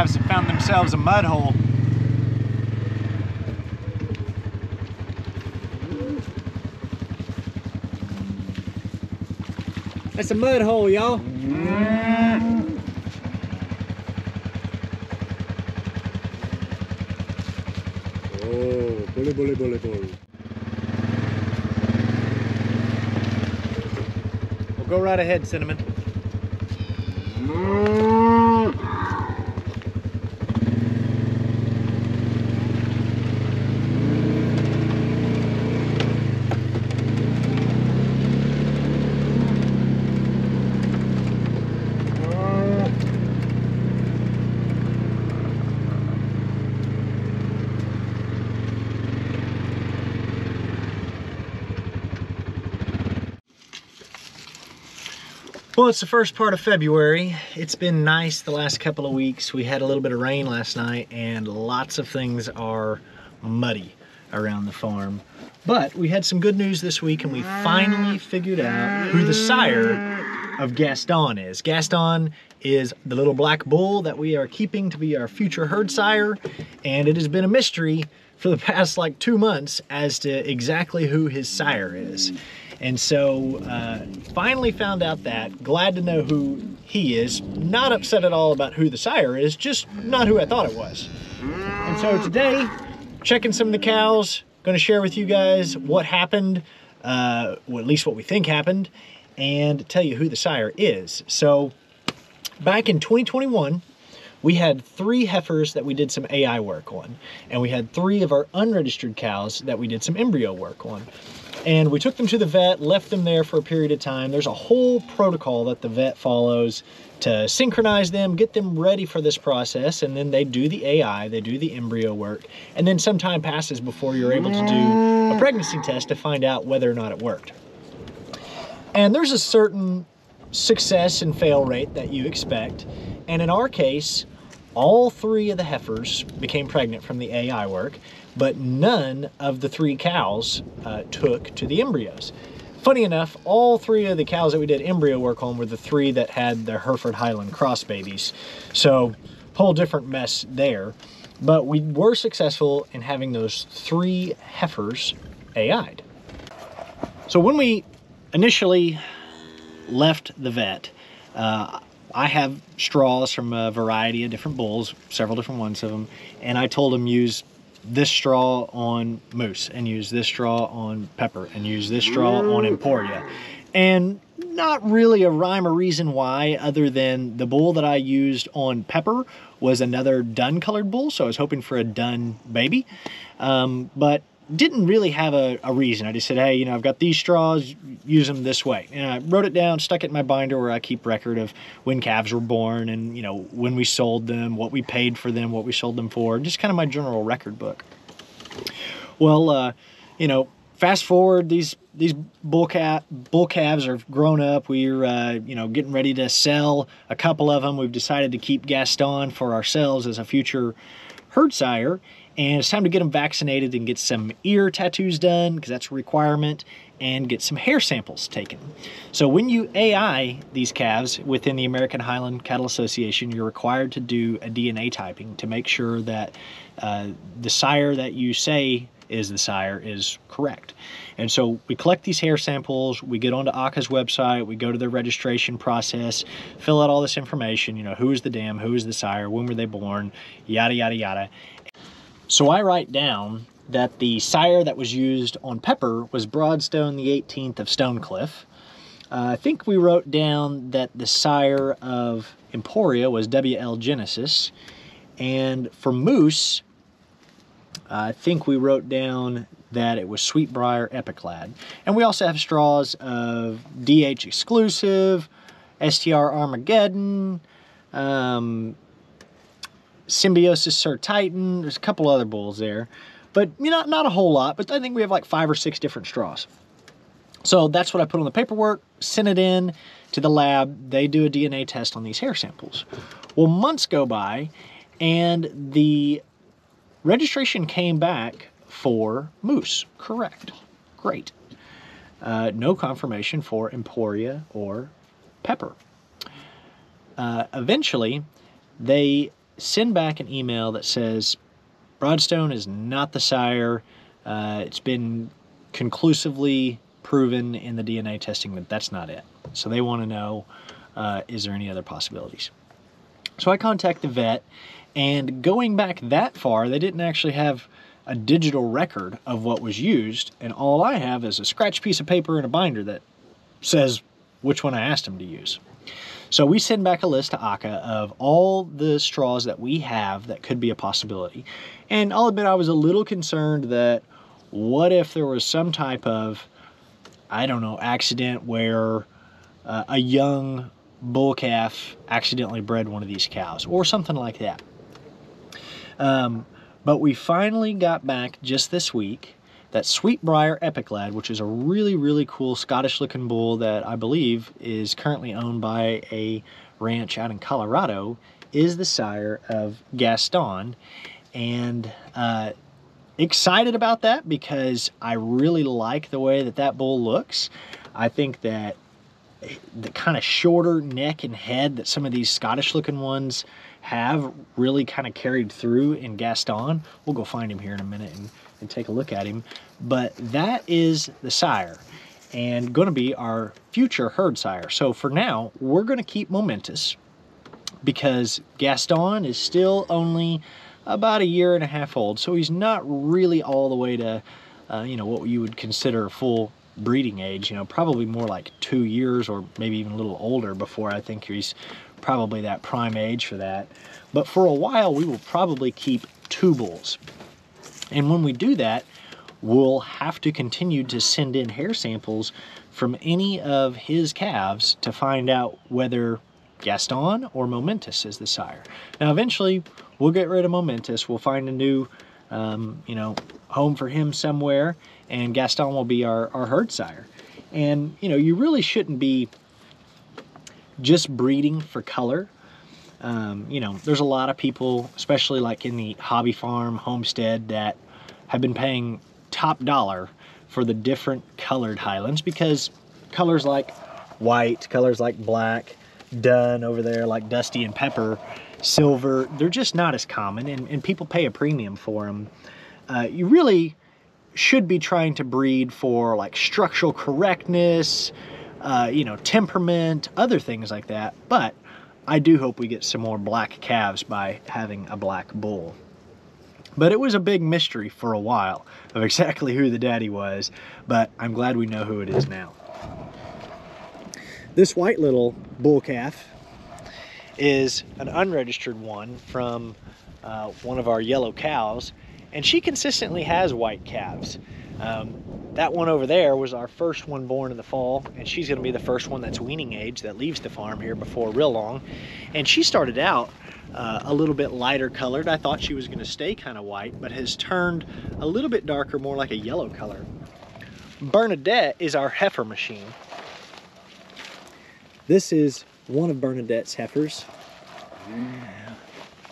calves have found themselves a mud hole. That's a mud hole, y'all. Oh, bully, bully, bully, bully. Well, go right ahead, Cinnamon. Well, it's the first part of February. It's been nice the last couple of weeks. We had a little bit of rain last night and lots of things are muddy around the farm. But we had some good news this week and we finally figured out who the sire of Gaston is. Gaston is the little black bull that we are keeping to be our future herd sire, and it has been a mystery for the past like 2 months as to exactly who his sire is. And so finally found out that, glad to know who he is, not upset at all about who the sire is, just not who I thought it was. And so today, checking some of the cows, gonna share with you guys what happened, well, at least what we think happened, and tell you who the sire is. So back in 2021, we had 3 heifers that we did some AI work on, and we had 3 of our unregistered cows that we did some embryo work on. And we took them to the vet, left them there for a period of time. There's a whole protocol that the vet follows to synchronize them, get them ready for this process, and then they do the AI, they do the embryo work, and then some time passes before you're able to do a pregnancy test to find out whether or not it worked. And there's a certain success and fail rate that you expect, and in our case, all 3 of the heifers became pregnant from the AI work, but none of the 3 cows took to the embryos. Funny enough, all 3 of the cows that we did embryo work on were the 3 that had their Hereford Highland cross babies. So, whole different mess there. But we were successful in having those 3 heifers AI'd. So when we initially left the vet, I have straws from a variety of different bulls, several different ones of them, and I told him use this straw on Moose, and use this straw on Pepper, and use this straw on Emporia. And not really a rhyme or reason why, other than the bull that I used on Pepper was another dun colored bull, so I was hoping for a dun baby. But didn't really have a reason. I just said, hey, you know, I've got these straws, use them this way. And I wrote it down, stuck it in my binder where I keep record of when calves were born and, you know, when we sold them, what we paid for them, what we sold them for, just kind of my general record book. Well, you know, fast forward, these bull calves are grown up. We're, you know, getting ready to sell a couple of them. We've decided to keep Gaston for ourselves as a future herd sire. And it's time to get them vaccinated and get some ear tattoos done, because that's a requirement, and get some hair samples taken. So when you AI these calves within the American Highland Cattle Association, you're required to do a DNA typing to make sure that the sire that you say is the sire is correct. And so we collect these hair samples, we get onto Acre's website, we go to their registration process, fill out all this information, you know, who is the dam, who is the sire, when were they born, yada, yada, yada. So I write down that the sire that was used on Pepper was Broadstone the 18th of Stonecliff. I think we wrote down that the sire of Emporia was W.L. Genesis. And for Moose, I think we wrote down that it was Sweetbriar Epiclad. And we also have straws of DH Exclusive, STR Armageddon, Symbiosis Sir Titan. There's a couple other bulls there, but you know, not a whole lot, but I think we have like 5 or 6 different straws. So that's what I put on the paperwork, sent it in to the lab. They do a DNA test on these hair samples. Well, months go by and the registration came back for Moose. Correct. Great. No confirmation for Emporia or Pepper. Eventually, they send back an email that says Broadstone is not the sire. It's been conclusively proven in the DNA testing that that's not it. So they want to know, is there any other possibilities? So I contact the vet, and going back that far, they didn't actually have a digital record of what was used, and all I have is a scratched piece of paper and a binder that says which one I asked them to use. So we send back a list to Acre of all the straws that we have that could be a possibility. And I'll admit I was a little concerned that what if there was some type of, I don't know, accident where a young bull calf accidentally bred one of these cows or something like that. But we finally got back just this week that Sweetbriar Epic Lad, which is a really, really cool Scottish looking bull that I believe is currently owned by a ranch out in Colorado, is the sire of Gaston. And excited about that because I really like the way that that bull looks. I think that the kind of shorter neck and head that some of these Scottish looking ones have really kind of carried through in Gaston. We'll go find him here in a minute and take a look at him. But that is the sire and going to be our future herd sire. So for now, we're going to keep Momentous because Gaston is still only about 1.5 years old. So he's not really all the way to, you know, what you would consider full breeding age. You know, probably more like 2 years or maybe even a little older before I think he's probably that prime age for that. But for a while, we will probably keep 2 bulls. And when we do that, we'll have to continue to send in hair samples from any of his calves to find out whether Gaston or Momentous is the sire. Now, eventually, we'll get rid of Momentous. We'll find a new, you know, home for him somewhere, and Gaston will be our herd sire. And, you know, you really shouldn't be just breeding for color. You know, there's a lot of people, especially like in the hobby farm, homestead, that have been paying top dollar for the different colored Highlands because colors like white, colors like black, dun over there, like dusty and pepper, silver, they're just not as common, and people pay a premium for them. You really should be trying to breed for like structural correctness, you know, temperament, other things like that. But I do hope we get some more black calves by having a black bull. But it was a big mystery for a while of exactly who the daddy was, but I'm glad we know who it is now. This white little bull calf is an unregistered one from one of our yellow cows, and she consistently has white calves. That one over there was our first one born in the fall, and she's going to be the first one that's weaning age that leaves the farm here before real long. And she started out a little bit lighter colored. I thought she was going to stay kind of white, but has turned a little bit darker, more like a yellow color. Bernadette is our heifer machine. This is one of Bernadette's heifers.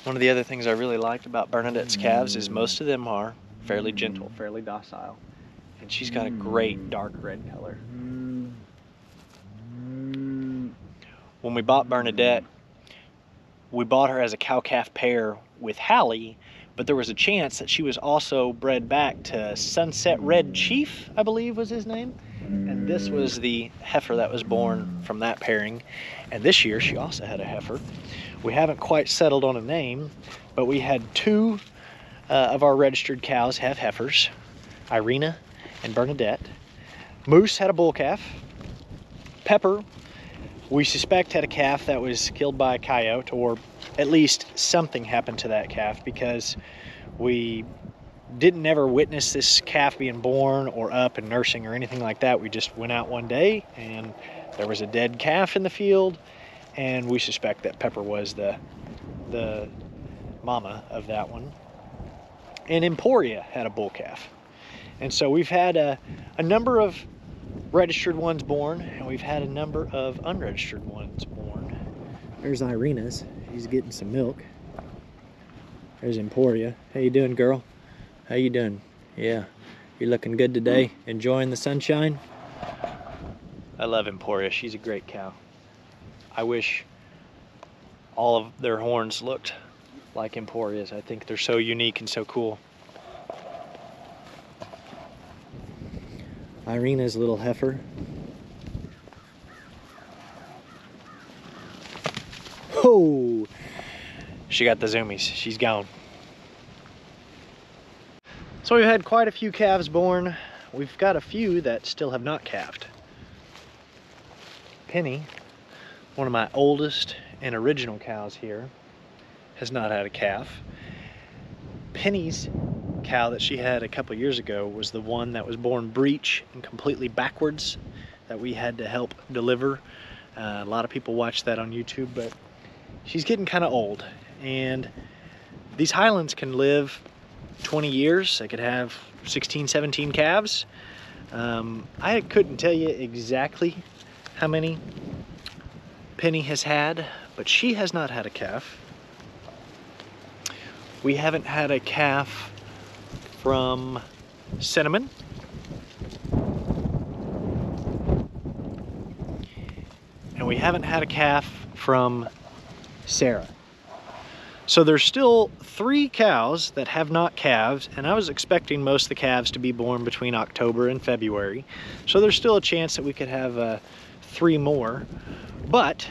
One of the other things I really liked about Bernadette's calves is most of them are fairly gentle, fairly docile. And she's got a great dark red color. When we bought Bernadette, we bought her as a cow-calf pair with Hallie, but there was a chance that she was also bred back to Sunset Red Chief, I believe was his name. And this was the heifer that was born from that pairing. And this year she also had a heifer. We haven't quite settled on a name, but we had 2 of our registered cows have heifers, Irina and Bernadette. Moose had a bull calf. Pepper, we suspect, had a calf that was killed by a coyote, or at least something happened to that calf, because we didn't ever witness this calf being born or up and nursing or anything like that. We just went out one day and there was a dead calf in the field, and we suspect that Pepper was the mama of that one. And Emporia had a bull calf. And so we've had a number of registered ones born, and we've had a number of unregistered ones born. There's Irina's. He's getting some milk. There's Emporia. How you doing, girl? How you doing? Yeah, you're looking good today. Enjoying the sunshine? I love Emporia. She's a great cow. I wish all of their horns looked like Emporias. I think they're so unique and so cool. Irina's little heifer. Oh, she got the zoomies. She's gone. So we've had quite a few calves born. We've got a few that still have not calved. Penny, one of my oldest and original cows here, has not had a calf. Penny's cow that she had a couple years ago was the one that was born breech and completely backwards that we had to help deliver. A lot of people watch that on YouTube, but she's getting kind of old. And these Highlands can live 20 years. They could have 16, 17 calves. I couldn't tell you exactly how many Penny has had, but she has not had a calf. We haven't had a calf from Cinnamon. And we haven't had a calf from Sarah. So there's still 3 cows that have not calved, and I was expecting most of the calves to be born between October and February. So there's still a chance that we could have 3 more. But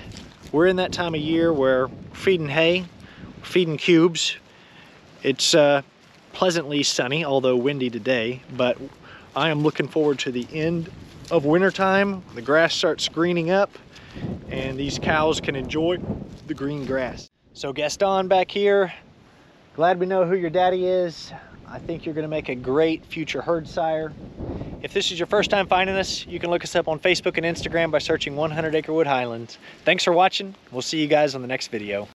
we're in that time of year where we're feeding hay, feeding cubes. It's pleasantly sunny, although windy today, but I am looking forward to the end of wintertime. The grass starts greening up, and these cows can enjoy the green grass. So Gaston back here, glad we know who your daddy is. I think you're gonna make a great future herd sire. If this is your first time finding us, you can look us up on Facebook and Instagram by searching 100 Acre Wood Highlands. Thanks for watching. We'll see you guys on the next video.